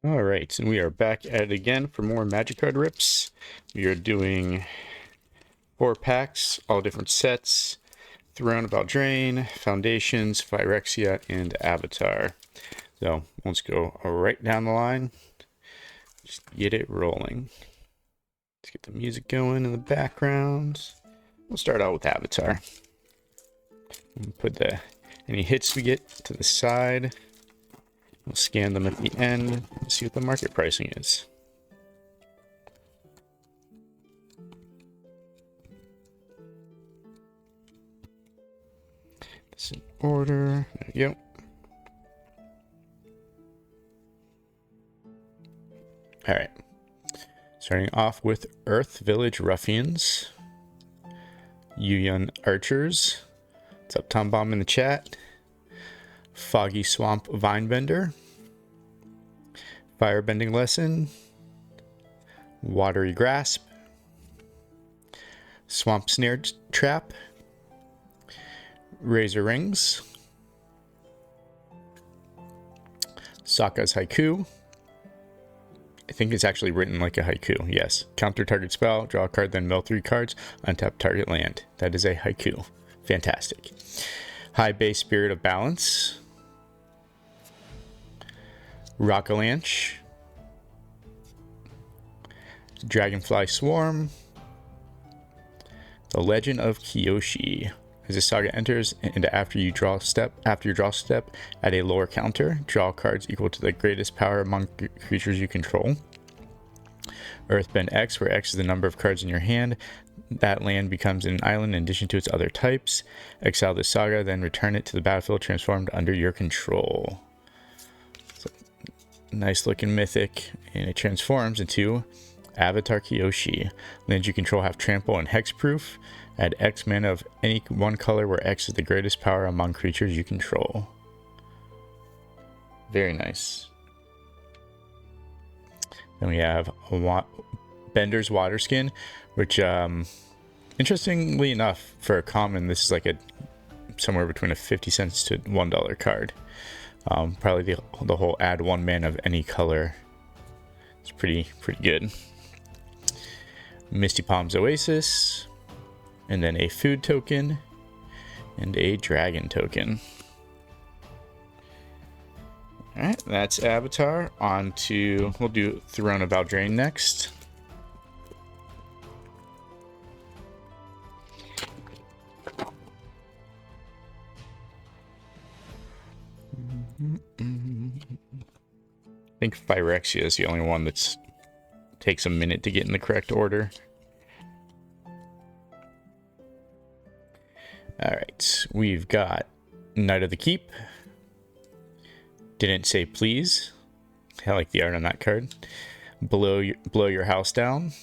All right, and we are back at it again for more Magic card rips. We are doing 4 packs, all different sets. Throne of Eldraine, Foundations, Phyrexia, and Avatar. So let's go right down the line. Just get it rolling. Let's get the music going in the background. We'll start out with Avatar. Put any hits we get to the side. We'll scan them at the end and see what the market pricing is. This in order. There we go. All right. Starting off with Earth Village Ruffians. Yuyun Archers. What's up, Tom Bomb in the chat? Foggy Swamp Vinebender. Firebending Lesson. Watery Grasp. Swamp Snare Trap. Razor Rings. Sokka's Haiku. I think it's actually written like a haiku, yes. Counter target spell, draw a card, then mill 3 cards, untap target land. That is a haiku. Fantastic. High Base Spirit of Balance. Rockalanche. Dragonfly Swarm. The Legend of Kyoshi. As the saga enters, and after your draw step, at a lower counter, draw cards equal to the greatest power among creatures you control. Earthbend X, where X is the number of cards in your hand. That land becomes an island in addition to its other types. Exile the saga, then return it to the battlefield transformed under your control. So, nice looking mythic, and it transforms into Avatar Kyoshi. Lands you control have trample and hexproof. Add X mana of any one color where X is the greatest power among creatures you control. Very nice. Then we have Bender's Waterskin, which, interestingly enough, for a common, this is like somewhere between a 50 cents to $1 card. Probably the whole add 1 mana of any color. It's pretty good. Misty Palms Oasis. And then a food token and a dragon token. Alright, that's Avatar. We'll do Throne of Eldraine next. I think Phyrexia is the only one that takes a minute to get in the correct order. Alright, we've got Knight of the Keep. Didn't Say Please. I like the art on that card. Blow Your House Down.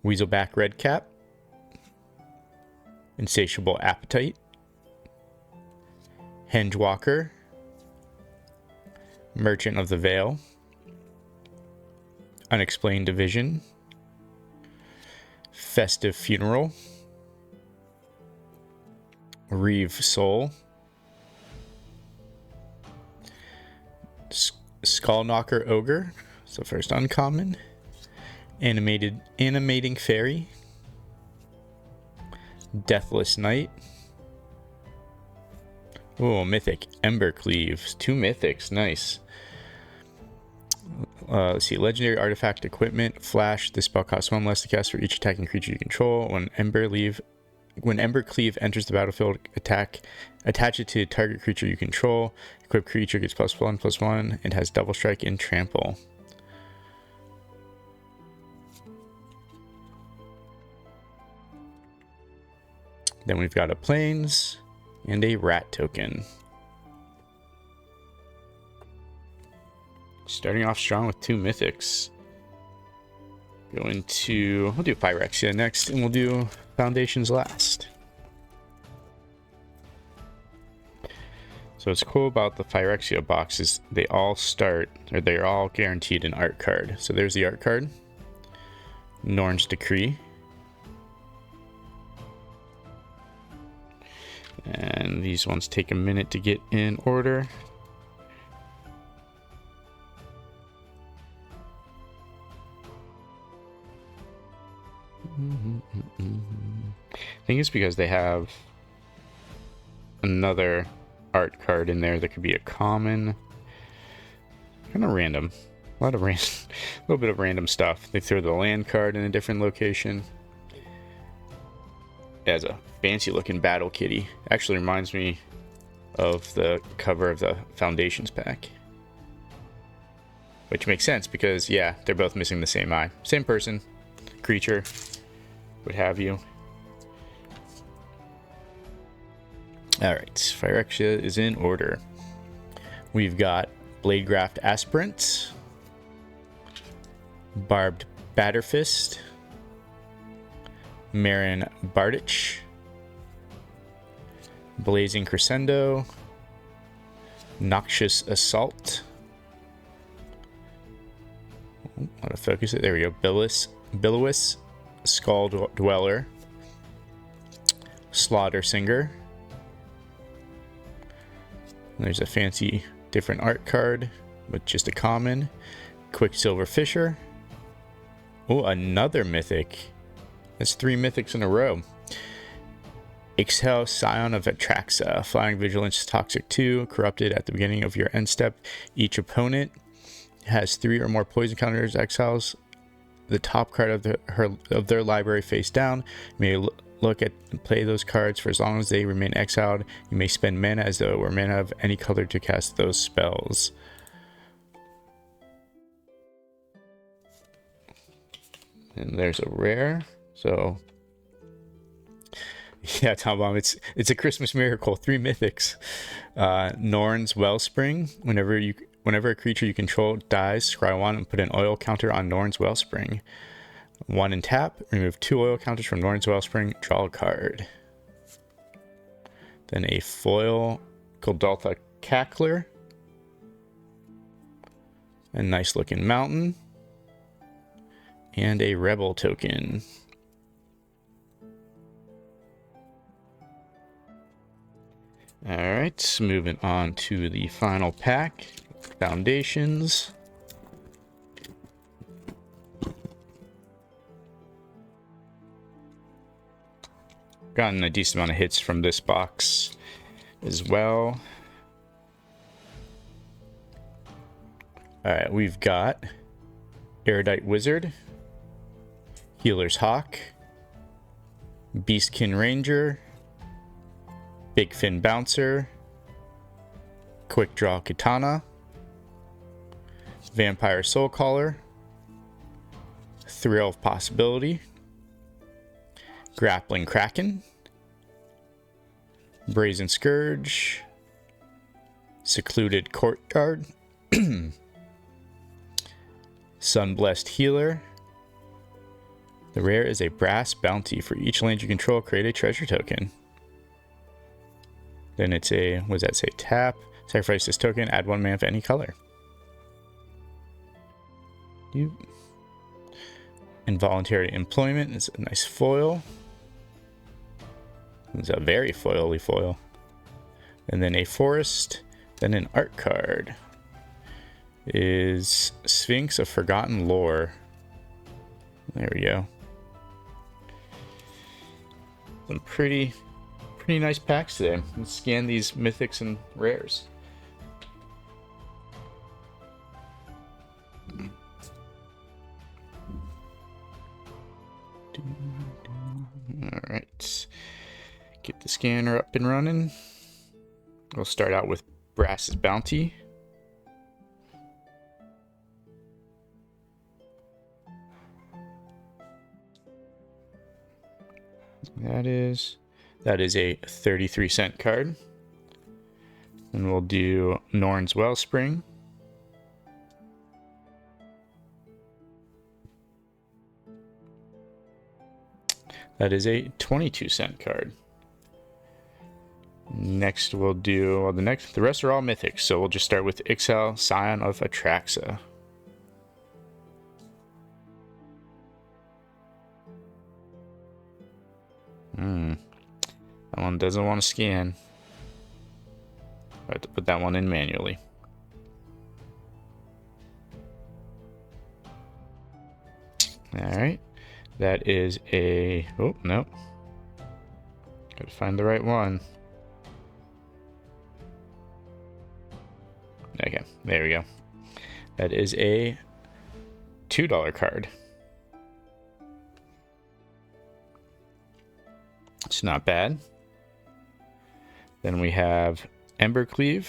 Weaselback Redcap. Insatiable Appetite. Hengewalker. Merchant of the Veil. Unexplained Division. Festive Funeral. Reeve Soul. Skullknocker Ogre. So first uncommon. Animating Fairy. Deathless Knight. Oh, Mythic. Embercleave. 2 mythics. Nice. Let's see. Legendary Artifact Equipment. Flash. This spell costs 1 less to cast for each attacking creature you control. When Embercleave enters the battlefield, attach it to target creature you control. Equipped creature gets +1/+1 and has double strike and trample. Then we've got a Plains and a Rat token. Starting off strong with 2 mythics. We'll do Phyrexia next, and we'll do Foundations last. So what's cool about the Phyrexia box is they're all guaranteed an art card. So there's the art card. Norn's Decree. And these ones take a minute to get in order. I think it's because they have another art card in there that could be a common. Kind of random. A lot of random, a little bit of random stuff. They throw the land card in a different location. It has a fancy looking battle kitty. Actually reminds me of the cover of the Foundations pack. Which makes sense because, yeah, they're both missing the same eye. Same person, creature, what have you. Alright, Phyrexia is in order. We've got Bladegraft Aspirant, Barbed Batterfist, Marin Bardich, Blazing Crescendo, Noxious Assault. How to focus it? There we go. Billowous Skull Dweller, Slaughter Singer. There's a fancy different art card with just a common. Quicksilver Fisher. Oh, another mythic. That's 3 mythics in a row. Exhale, Scion of Atraxa. Flying Vigilance, Toxic 2. Corrupted at the beginning of your end step. Each opponent has 3 or more poison counters. Exiles the top card of their library face down. You may look at and play those cards for as long as they remain exiled. You may spend mana as though it were mana of any color to cast those spells. And there's a rare. So yeah, Tom Bomb, it's a Christmas miracle. 3 mythics. Norn's Wellspring. Whenever a creature you control dies, scry 1 and put an oil counter on Norn's Wellspring. 1 and tap. Remove 2 oil counters from Norn's Wellspring. Draw a card. Then a foil Goldaltha Cackler. A nice looking mountain. And a rebel token. Alright, moving on to the final pack. Foundations. Gotten a decent amount of hits from this box as well. Alright, we've got Erudite Wizard, Healer's Hawk, Beastkin Ranger, Big Fin Bouncer, Quick Draw Katana, Vampire Soulcaller, Thrill of Possibility, Grappling Kraken, Brazen Scourge, Secluded Courtyard, Sunblessed Healer. The rare is a Brass Bounty. For each land you control, create a treasure token. Then it's a, what does that say? Tap, sacrifice this token, add 1 mana of any color. Involuntary Employment is a nice foil. It's a very foily foil. And then a forest. Then an art card is Sphinx of Forgotten Lore. There we go. Some pretty nice packs today. Let's scan these mythics and rares. Alright. Get the scanner up and running. We'll start out with Brass's Bounty. That is a 33-cent card. And we'll do Norn's Wellspring. That is a 22-cent card. Next we'll do, well, the rest are all mythics, so we'll just start with Ixal, Scion of Atraxa. That one doesn't want to scan. I have to put that one in manually. Alright. That is a... Oh, no. Gotta find the right one. Okay, there we go. That is a $2 card. It's not bad. Then we have Embercleave.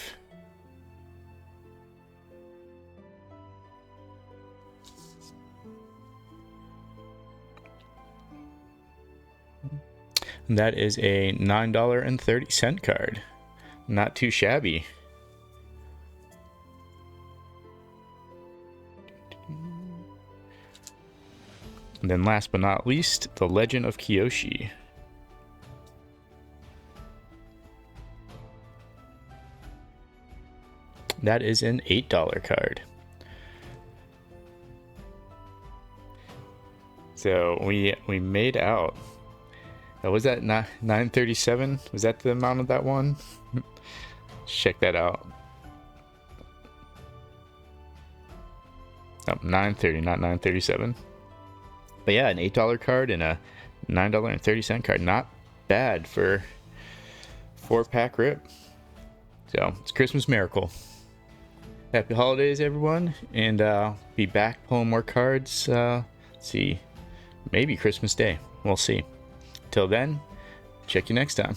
And that is a $9.30 card. Not too shabby. And then last but not least, the Legend of Kyoshi. That is an $8 card. So we made out. Was that 937? Was that the amount of that one? Check that out. Oh, 930, not 937. But yeah, an $8 card and a $9.30 card. Not bad for 4-pack rip. So it's Christmas Miracle. Happy holidays, everyone. And be back pulling more cards. Let's see. Maybe Christmas Day. We'll see. Till then, check you next time.